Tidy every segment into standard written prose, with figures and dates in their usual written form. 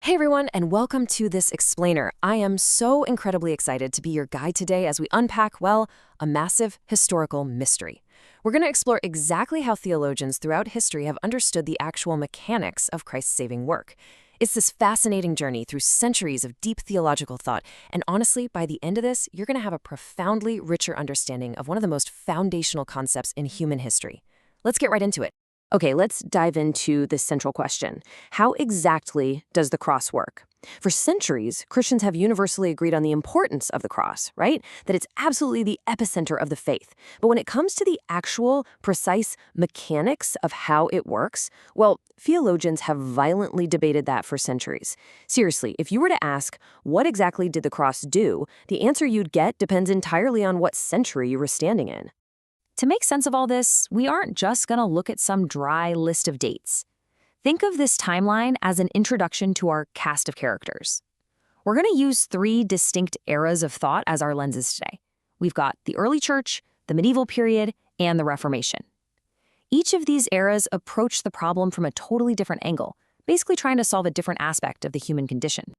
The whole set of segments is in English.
Hey everyone, and welcome to this explainer. I am so incredibly excited to be your guide today as we unpack, well, a massive historical mystery. We're going to explore exactly how theologians throughout history have understood the actual mechanics of Christ's saving work. It's this fascinating journey through centuries of deep theological thought, and honestly, by the end of this, you're going to have a profoundly richer understanding of one of the most foundational concepts in human history. Let's get right into it. Okay, let's dive into the central question. How exactly does the cross work? For centuries, Christians have universally agreed on the importance of the cross, right? That it's absolutely the epicenter of the faith. But when it comes to the actual, precise mechanics of how it works, well, theologians have violently debated that for centuries. Seriously, if you were to ask, what exactly did the cross do, the answer you'd get depends entirely on what century you were standing in. To make sense of all this, we aren't just going to look at some dry list of dates. Think of this timeline as an introduction to our cast of characters. We're going to use three distinct eras of thought as our lenses today. We've got the early church, the medieval period, and the Reformation. Each of these eras approached the problem from a totally different angle, basically trying to solve a different aspect of the human condition.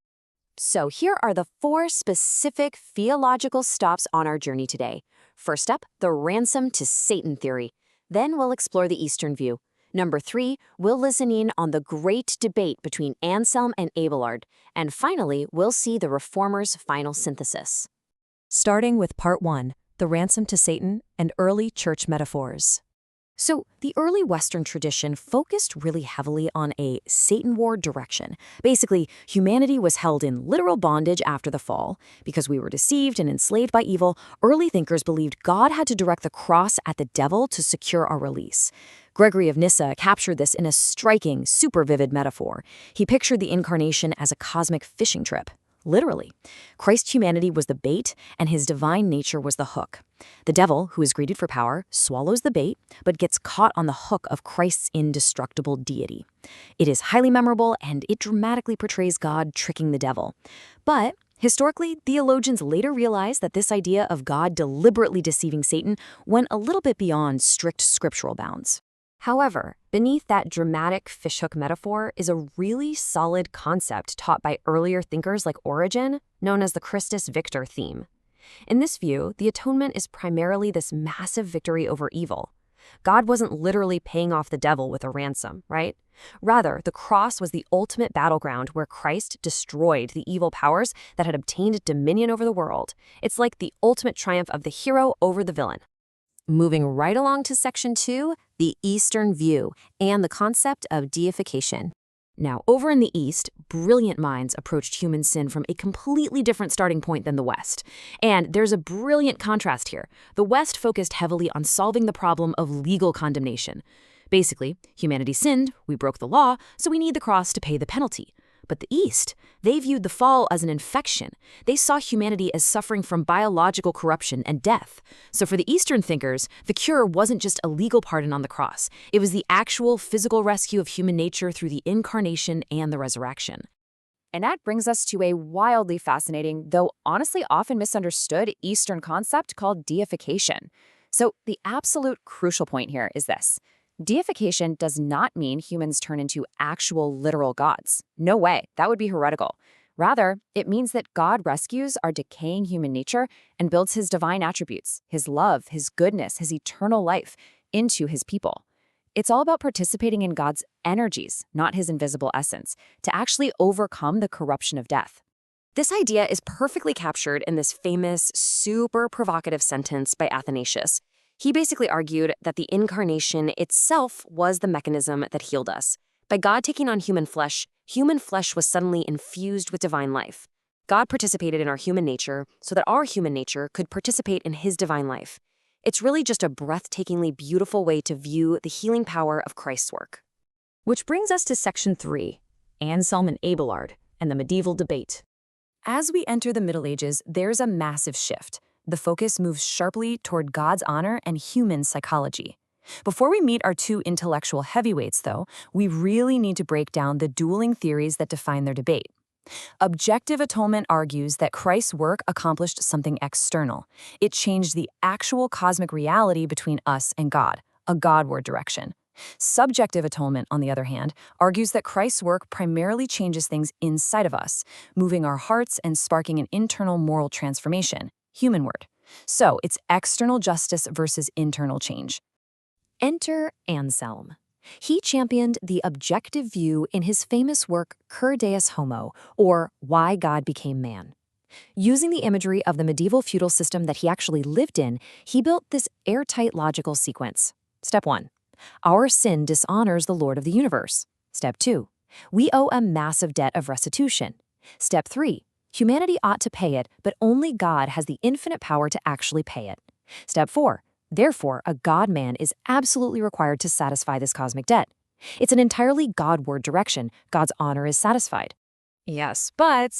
So here are the four specific theological stops on our journey today. First up, the ransom to Satan theory. Then we'll explore the Eastern view. Number 3, we'll listen in on the great debate between Anselm and Abelard. And finally, we'll see the Reformers' final synthesis. Starting with Part 1, the ransom to Satan and early church metaphors. So, the early Western tradition focused really heavily on a Satanward direction. Basically, humanity was held in literal bondage after the fall. Because we were deceived and enslaved by evil, early thinkers believed God had to direct the cross at the devil to secure our release. Gregory of Nyssa captured this in a striking, super vivid metaphor. He pictured the incarnation as a cosmic fishing trip. Literally. Christ's humanity was the bait, and his divine nature was the hook. The devil, who is greedy for power, swallows the bait, but gets caught on the hook of Christ's indestructible deity. It is highly memorable, and it dramatically portrays God tricking the devil. But historically, theologians later realized that this idea of God deliberately deceiving Satan went a little bit beyond strict scriptural bounds. However, beneath that dramatic fishhook metaphor is a really solid concept taught by earlier thinkers like Origen, known as the Christus Victor theme. In this view, the atonement is primarily this massive victory over evil. God wasn't literally paying off the devil with a ransom, right? Rather, the cross was the ultimate battleground where Christ destroyed the evil powers that had obtained dominion over the world. It's like the ultimate triumph of the hero over the villain. Moving right along to Section 2, the Eastern view and the concept of deification. Now, over in the East, brilliant minds approached human sin from a completely different starting point than the West. And there's a brilliant contrast here. The West focused heavily on solving the problem of legal condemnation. Basically, humanity sinned, we broke the law, so we need the cross to pay the penalty. But the East, they viewed the fall as an infection. They saw humanity as suffering from biological corruption and death. So for the Eastern thinkers, the cure wasn't just a legal pardon on the cross. It was the actual physical rescue of human nature through the incarnation and the resurrection. And that brings us to a wildly fascinating, though honestly often misunderstood, Eastern concept called deification. So the absolute crucial point here is this. Deification does not mean humans turn into actual literal gods. No way, that would be heretical. Rather, it means that God rescues our decaying human nature and builds his divine attributes, his love, his goodness, his eternal life into his people. It's all about participating in God's energies, not his invisible essence, to actually overcome the corruption of death. This idea is perfectly captured in this famous, super provocative sentence by Athanasius. He basically argued that the incarnation itself was the mechanism that healed us. By God taking on human flesh was suddenly infused with divine life. God participated in our human nature so that our human nature could participate in his divine life. It's really just a breathtakingly beautiful way to view the healing power of Christ's work. Which brings us to Section 3, Anselm and Abelard, and the medieval debate. As we enter the Middle Ages, there's a massive shift. The focus moves sharply toward God's honor and human psychology. Before we meet our two intellectual heavyweights, though, we really need to break down the dueling theories that define their debate. Objective atonement argues that Christ's work accomplished something external. It changed the actual cosmic reality between us and God, a Godward direction. Subjective atonement, on the other hand, argues that Christ's work primarily changes things inside of us, moving our hearts and sparking an internal moral transformation, humanward. So it's external justice versus internal change. Enter Anselm. He championed the objective view in his famous work Cur Deus Homo, or Why God Became Man. Using the imagery of the medieval feudal system that he actually lived in, he built this airtight logical sequence. Step 1. Our sin dishonors the Lord of the universe. Step 2. We owe a massive debt of restitution. Step 3. Humanity ought to pay it, but only God has the infinite power to actually pay it. Step 4. Therefore, a God-man is absolutely required to satisfy this cosmic debt. It's an entirely Godward direction. God's honor is satisfied. Yes, but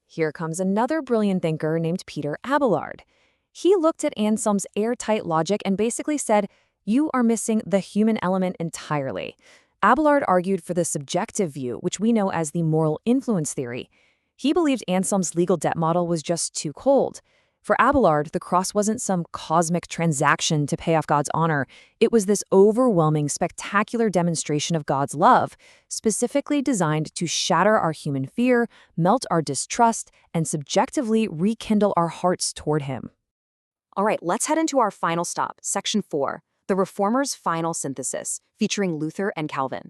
here comes another brilliant thinker named Peter Abelard. He looked at Anselm's airtight logic and basically said, you are missing the human element entirely. Abelard argued for the subjective view, which we know as the moral influence theory. He believed Anselm's legal debt model was just too cold. For Abelard, the cross wasn't some cosmic transaction to pay off God's honor. It was this overwhelming, spectacular demonstration of God's love, specifically designed to shatter our human fear, melt our distrust, and subjectively rekindle our hearts toward Him. All right, let's head into our final stop, Section 4, the Reformers' Final Synthesis, featuring Luther and Calvin.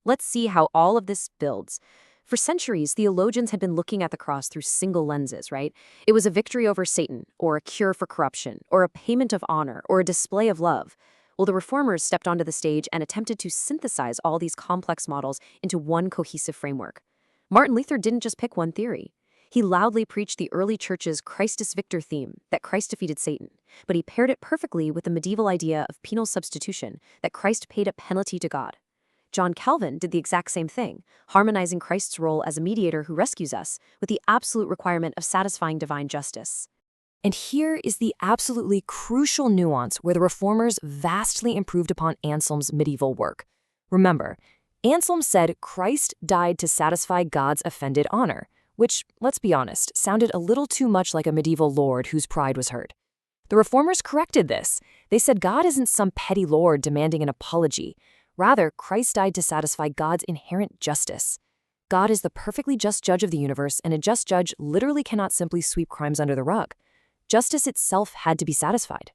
Let's see how all of this builds. For centuries, theologians had been looking at the cross through single lenses, right? It was a victory over Satan, or a cure for corruption, or a payment of honor, or a display of love. Well, the Reformers stepped onto the stage and attempted to synthesize all these complex models into one cohesive framework. Martin Luther didn't just pick one theory. He loudly preached the early church's Christus Victor theme, that Christ defeated Satan, but he paired it perfectly with the medieval idea of penal substitution, that Christ paid a penalty to God. John Calvin did the exact same thing, harmonizing Christ's role as a mediator who rescues us with the absolute requirement of satisfying divine justice. And here is the absolutely crucial nuance where the Reformers vastly improved upon Anselm's medieval work. Remember, Anselm said Christ died to satisfy God's offended honor, which, let's be honest, sounded a little too much like a medieval lord whose pride was hurt. The Reformers corrected this. They said God isn't some petty lord demanding an apology. Rather, Christ died to satisfy God's inherent justice. God is the perfectly just judge of the universe, and a just judge literally cannot simply sweep crimes under the rug. Justice itself had to be satisfied.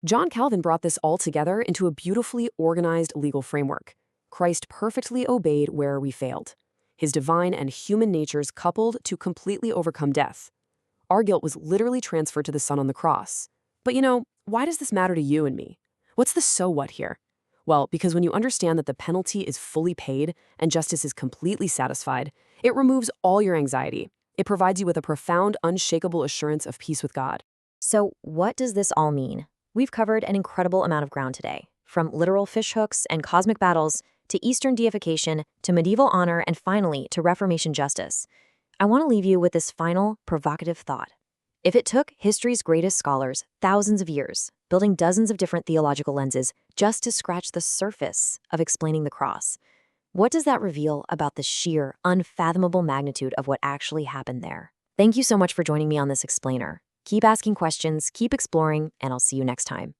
John Calvin brought this all together into a beautifully organized legal framework. Christ perfectly obeyed where we failed. His divine and human natures coupled to completely overcome death. Our guilt was literally transferred to the Son on the cross. But why does this matter to you and me? What's the so what here? Well, because when you understand that the penalty is fully paid and justice is completely satisfied, it removes all your anxiety. It provides you with a profound, unshakable assurance of peace with God. So what does this all mean? We've covered an incredible amount of ground today, from literal fishhooks and cosmic battles to Eastern deification to medieval honor and finally to Reformation justice. I want to leave you with this final, provocative thought. If it took history's greatest scholars thousands of years, building dozens of different theological lenses just to scratch the surface of explaining the cross, what does that reveal about the sheer, unfathomable magnitude of what actually happened there? Thank you so much for joining me on this explainer. Keep asking questions, keep exploring, and I'll see you next time.